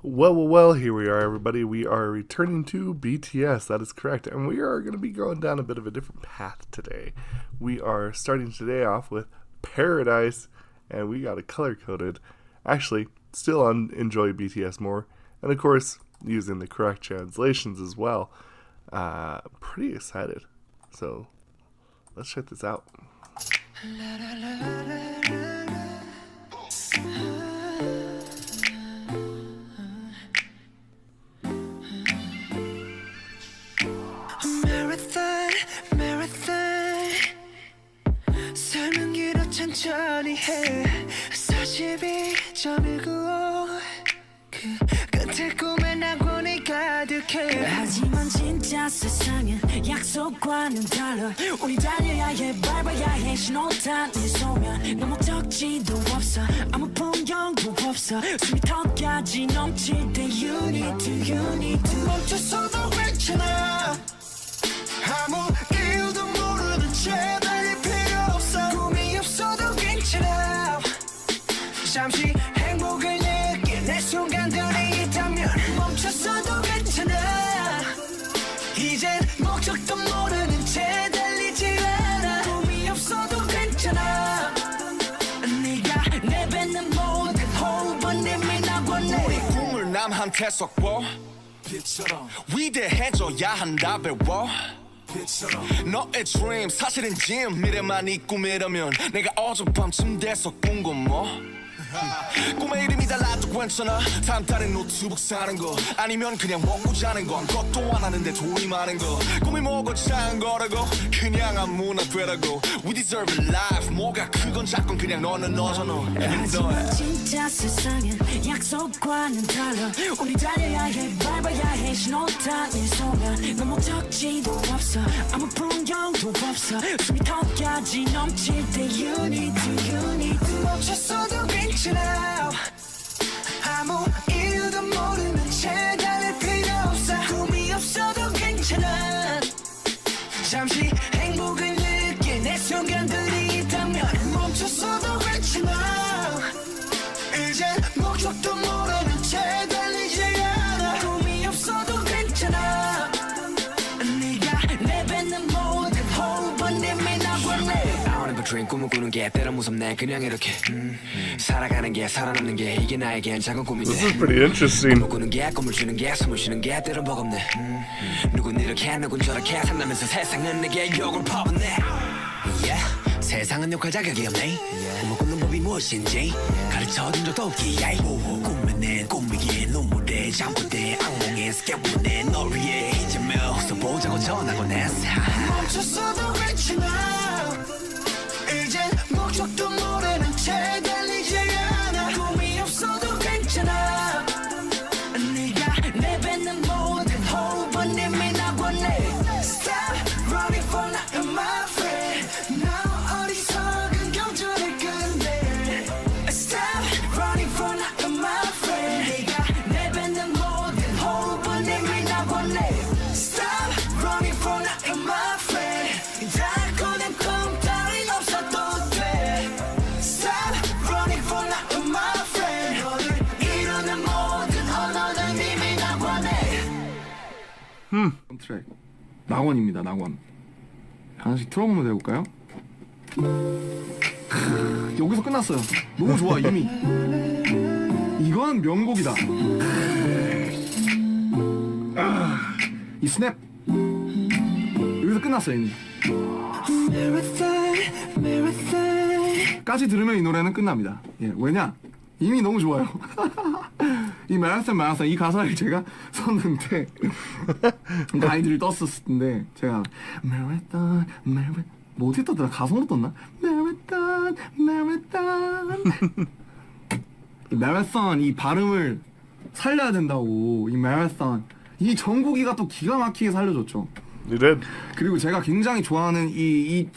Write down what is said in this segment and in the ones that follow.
Well, here we are, everybody. We are returning to BTS, that is correct, and we are going to be going down a bit of a different path today. We are starting today off with Paradise, and we got it color-coded. Actually, still on Enjoy BTS More, and of course, using the correct translations as well. Pretty excited, so let's check this out. 천천히 해 42.195 그 끝에 꿈에 낙원이 가득해 하지만 진짜 세상은 약속과는 달라 우리 달려야 해 밟아야 해 신호탄 네 소면 너무 적지도 없어 아무 풍경도 없어 숨이 턱까지 넘칠 때 You need to 멈춰서도 괜찮아 아무 이유도 모르는 채 잠시 행복을 느낀 내 순간들이 있다면 멈췄어도 괜찮아 이젠 목적도 모르는 채 달리지 않아 꿈이 없어도 괜찮아 네가 내뱉는 모든 호흡은 이미 나왔네 우리 꿈을 남한테 섞어 빛처럼 위대해져야 한다 배워 너의 dream 사실은 짐 미래만 이 꿈이라면 내가 어젯밤 침대에서 꾼 건 뭐 꿈의 이름이 달라도 괜찮아 다음 달에 노트북 사는 거 아니면 그냥 먹고 자는 거 아무것도 안 하는데 돈이 많은 거 꿈이 뭐고 작은 거라고 그냥 아무나 되라고 We deserve a life 뭐가 크건 작건 그냥 너는 너잖아 하지만 진짜 세상은 약속과는 달라 우리 달려야 해 밟아야 해 신호탄 네 소면 너무 적지도 없어 아무 풍경도 없어 숨이 턱까지 넘칠 때 You need to 멈췄어도 괜찮아 아무 이유도 모르는 채 달릴 필요 없어 꿈이 없어도 괜찮아 잠시 행복을 느낀 내 순간들이 있다면 멈췄어도 괜찮아 이젠 목적도 모르는 채 달리지 않아 꿈이 없어도 괜찮아 네가 내뱉는 모든 호흡은 이미 나왔네 dream 꿈을 꾸는 게 때론 무섭네 그냥 이렇게 살아가는 게 살아남는 게 이게 나에겐 작은 꿈인데 This is pretty interesting. 꿈을 꾸는 게 꿈을 주는 게 숨을 쉬는 게 때론 버겁네 누군 이렇게 누군 저렇게 산다면서 세상은 내게 욕을 퍼붓네 yeah. 세상은 욕할 자격이 없네 꿈을 꾸는 법이 무엇인지 가르쳐준 적도 없기에 꿈은 내 꿈이기에 눈물에 잠꼬대 악몽에 스케보내 널 위해 이제며 웃어보자고 전하곤 했어 멈췄어도 괜찮아 이젠 목적도 모르는 채 달리지 않아 꿈이 없어도 괜찮아 네가 내뱉는 모든 호흡은 이미 나왔네 Stop running for now my friend 나 어리석은 경주를 끝내 Stop running for now my friend 네가 내뱉는 모든 호흡은 이미 나왔네 Stop running for now my friend 달고낸 꿈 따윈 없어도 돼 Stop running for now my friend 너를 이루는 모든 언어는 이미 나왔네 트랙 낙원입니다. 낙원 하나씩 틀어보면 해볼까요? 여기서 끝났어요. 너무 좋아 이미 이건 명곡이다. 이 스냅 여기서 끝났어요 이미 까지 들으면 이 노래는 끝납니다. 예, 왜냐? 이미 너무 좋아요. 이 마라톤 이 가사를 제가 썼는데 가이드를 떴었을 텐데 제가 마라톤 뭐 어떻게 떴더라? 가성으로 떴나? 마라톤 이 마라톤 이 발음을 살려야 된다고 이 마라톤 이 정국이가 또 기가 막히게 살려줬죠. You did. 그리고 제가 굉장히 좋아하는 이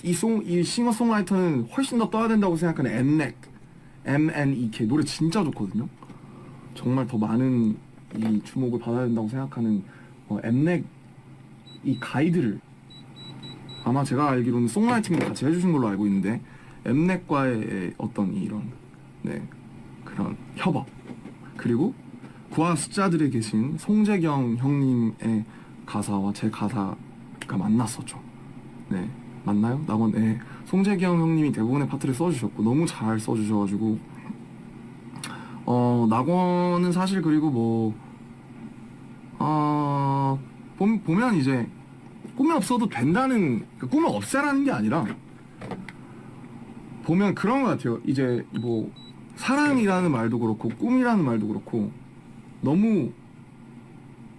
싱어송라이터는 훨씬 더 떠야 된다고 생각하는 MNEK 노래 진짜 좋거든요. 정말 더 많은 이 주목을 받아야 된다고 생각하는 엠넥 이 가이드를 아마 제가 알기로는 송라이팅도 같이 해주신 걸로 알고 있는데 엠넥과의 어떤 이런 네 그런 협업 그리고 구한 숫자들에 계신 송재경 형님의 가사와 제 가사가 만났었죠. 네, 맞나요? 낙원. 네, 송재경 형님이 대부분의 파트를 써주셨고 너무 잘 써주셔가지고 낙원은 사실 그리고 뭐 보면 이제 꿈이 없어도 된다는, 꿈을 없애라는 게 아니라 보면 그런 것 같아요. 이제 뭐 사랑이라는 말도 그렇고 꿈이라는 말도 그렇고 너무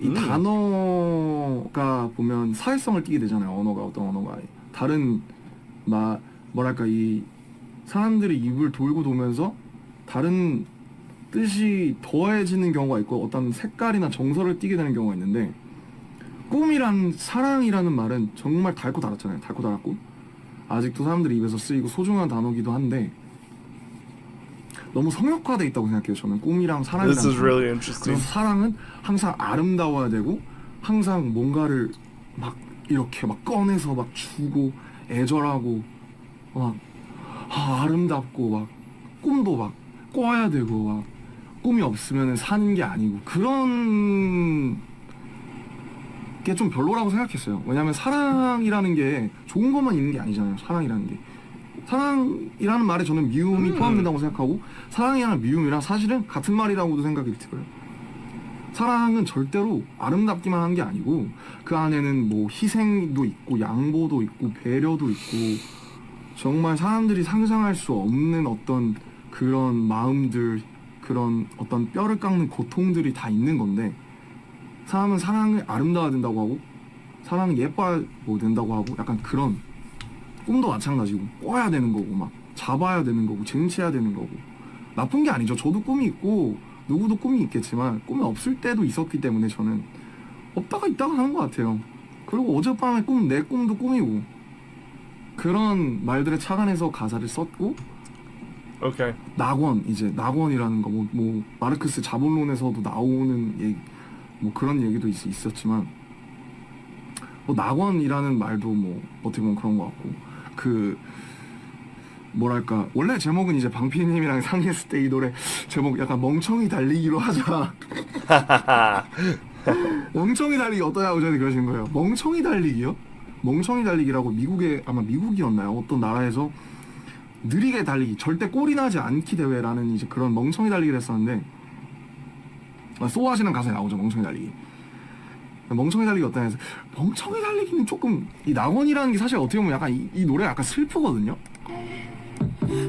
이 단어가 보면 사회성을 띠게 되잖아요. 언어가, 어떤 언어가 다른 뭐랄까 이 사람들이 입을 돌고 도면서 다른 뜻이 더해지는 경우가 있고 어떤 색깔이나 정서를 띠게 되는 경우가 있는데, 꿈이란, 사랑이라는 말은 정말 달고 달았잖아요. 달고 달았고 아직도 사람들이 입에서 쓰이고 소중한 단어기도 한데 너무 성역화돼 있다고 생각해요. 저는 꿈이랑 사랑이랑. This is really interesting. 그래서 사랑은 항상 아름다워야 되고 항상 뭔가를 막 이렇게 막 꺼내서 막 주고 애절하고 막 아름답고 막 꿈도 막 꿔야 되고 막 꿈이 없으면 사는 게 아니고 그런 게 좀 별로라고 생각했어요. 왜냐면 사랑이라는 게 좋은 것만 있는 게 아니잖아요. 사랑이라는 게. 사랑이라는 말에 저는 미움이 포함된다고 생각하고 사랑이랑 미움이랑 사실은 같은 말이라고도 생각이 들어요. 사랑은 절대로 아름답기만 한 게 아니고 그 안에는 뭐 희생도 있고 양보도 있고 배려도 있고 정말 사람들이 상상할 수 없는 어떤 그런 마음들, 그런 어떤 뼈를 깎는 고통들이 다 있는 건데, 사람은 사랑을 아름다워야 된다고 하고 사랑은 예뻐야 뭐 된다고 하고 약간 그런, 꿈도 마찬가지고 꿔야 되는 거고 막 잡아야 되는 거고 쟁취해야 되는 거고 나쁜 게 아니죠. 저도 꿈이 있고 누구도 꿈이 있겠지만 꿈이 없을 때도 있었기 때문에 저는 없다가 있다가 하는 것 같아요. 그리고 어젯밤에 내 꿈도 꿈이고 그런 말들에 착안해서 가사를 썼고. Okay. 낙원, 이제 낙원이라는 거 뭐 마르크스 자본론에서도 나오는 얘기, 뭐 그런 얘기도 있었지만 뭐 낙원이라는 말도 뭐 어떻게 보면 그런 것 같고, 그 뭐랄까 원래 제목은 이제 방피님이랑 상의했을 때 이 노래 제목 약간 멍청이 달리기로 하자. 멍청이 달리기 어떠냐고 저한테 그러신 거예요. 멍청이 달리기요? 멍청이 달리기라고 미국에, 아마 미국이었나요? 어떤 나라에서 느리게 달리기, 절대 꼴이 나지 않기 대회라는 이제 그런 멍청이 달리기를 했었는데, 소화하시는 가사에 나오죠. 멍청이 달리기. 멍청이 달리기 어떠냐 해서, 멍청이 달리기는 조금, 이 낙원이라는 게 사실 어떻게 보면 약간 이 노래가 약간 슬프거든요. 보면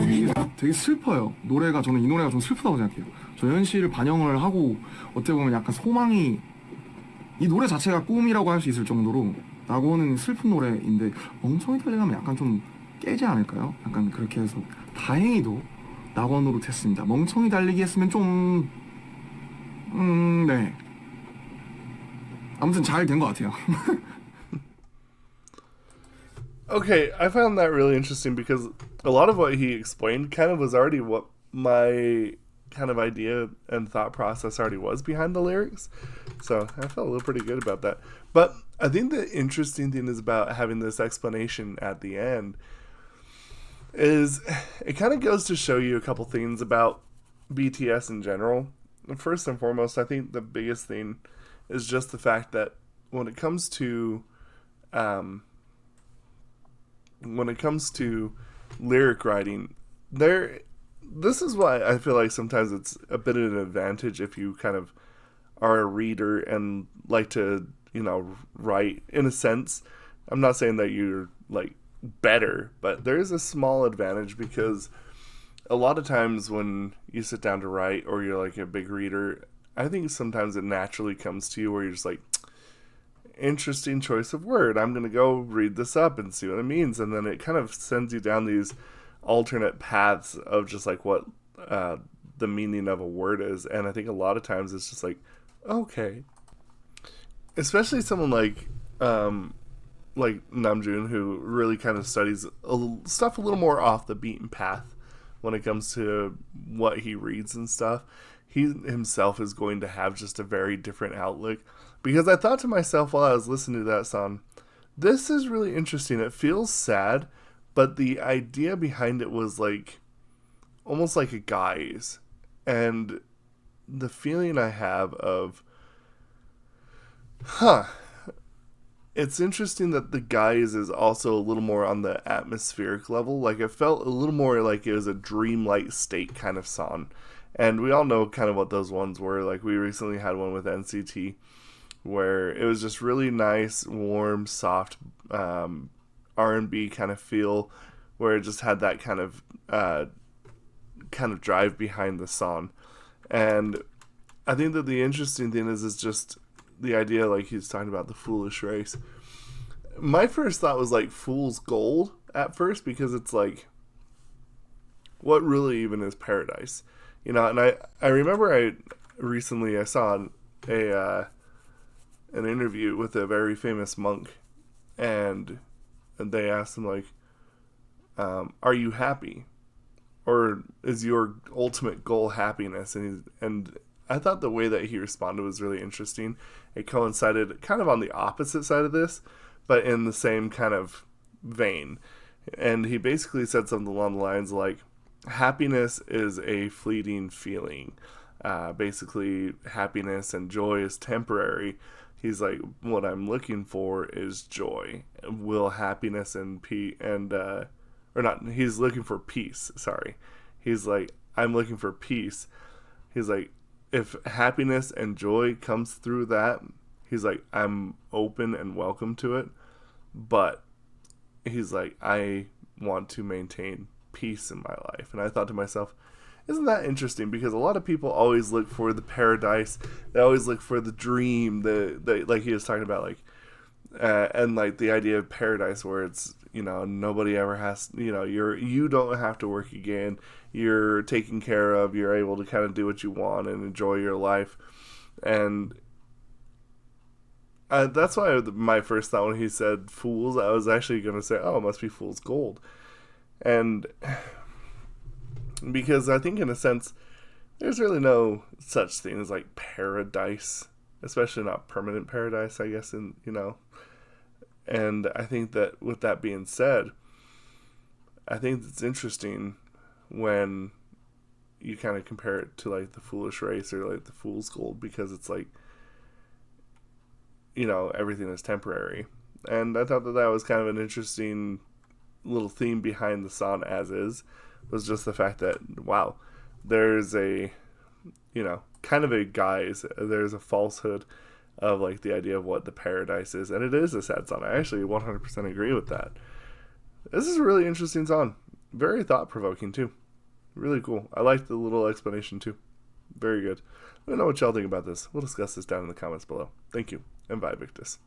이게 되게 슬퍼요. 노래가. 저는 이 노래가 좀 슬프다고 생각해요. 저 현실을 반영을 하고 어떻게 보면 약간 소망이, 이 노래 자체가 꿈이라고 할 수 있을 정도로 낙원은 슬픈 노래인데 멍청이 달리기하면 약간 좀 깨지 않을까요? 약간 그렇게 해서 다행히도 낙원으로 됐습니다. 멍청이 달리기 했으면 좀 네, 아무튼 잘 된 것 같아요. Okay, I found that really interesting because a lot of what he explained kind of was already what my kind of idea and thought process already was behind the lyrics. So I felt a little pretty good about that. But I think the interesting thing is about having this explanation at the end is it kind of goes to show you a couple things about BTS in general. First and foremost, I think the biggest thing is just the fact that when it comes to lyric writing, this is why I feel like sometimes it's a bit of an advantage if you kind of are a reader and like to, write in a sense. I'm not saying that you're like better, but there is a small advantage because a lot of times when you sit down to write or you're like a big reader, I think sometimes it naturally comes to you where you're just like, interesting choice of word. I'm going to go read this up and see what it means. And then it kind of sends you down these alternate paths of just like what the meaning of a word is. And I think a lot of times it's just like, okay. Especially someone like Namjoon, who really kind of studies stuff a little more off the beaten path when it comes to what he reads and stuff. He himself is going to have just a very different outlook. Because I thought to myself while I was listening to that song, this is really interesting. It feels sad, but the idea behind it was like almost like a guise. And the feeling I have of, it's interesting that the guise is also a little more on the atmospheric level. Like, it felt a little more like it was a dreamlike state kind of song. And we all know kind of what those ones were. Like, we recently had one with NCT where it was just really nice, warm, soft R&B kind of feel, where it just had that kind of drive behind the song. And I think that the interesting thing is just the idea, like he's talking about the foolish race. My first thought was like fool's gold at first, because it's like, what really even is paradise? You know, and I remember I saw an interview with a very famous monk, and they asked him like, are you happy? Or is your ultimate goal happiness? And I thought the way that he responded was really interesting. It coincided kind of on the opposite side of this, but in the same kind of vein. And he basically said something along the lines like, happiness is a fleeting feeling. Basically, happiness and joy is temporary. He's like, what I'm looking for is joy. Will happiness and he's looking for peace, sorry. He's like, I'm looking for peace. He's like, if happiness and joy comes through that, he's like, I'm open and welcome to it. But he's like, I want to maintain peace in my life. And I thought to myself, isn't that interesting? Because a lot of people always look for the paradise. They always look for the dream. The like he was talking about, like, and like the idea of paradise where it's, you know, nobody ever has, you know, you don't have to work again. You're taken care of. You're able to kind of do what you want and enjoy your life. And that's why my first thought when he said fools, I was actually going to say, oh, it must be fool's gold. And because I think in a sense, there's really no such thing as like paradise, especially not permanent paradise, I guess, and you know. And I think that with that being said, I think it's interesting when you kind of compare it to like the foolish race or like the fool's gold, because it's like, you know, everything is temporary. And I thought that was kind of an interesting little theme behind the song as is, was just the fact that, wow, there's a, you know, kind of a guise, there's a falsehood of like the idea of what the paradise is, and it is a sad song. I actually 100% agree with that. This is a really interesting song, very thought-provoking too, really cool. I like the little explanation too, very good. Let me know what y'all think about this. We'll discuss this down in the comments below. Thank you, and bye, Victus.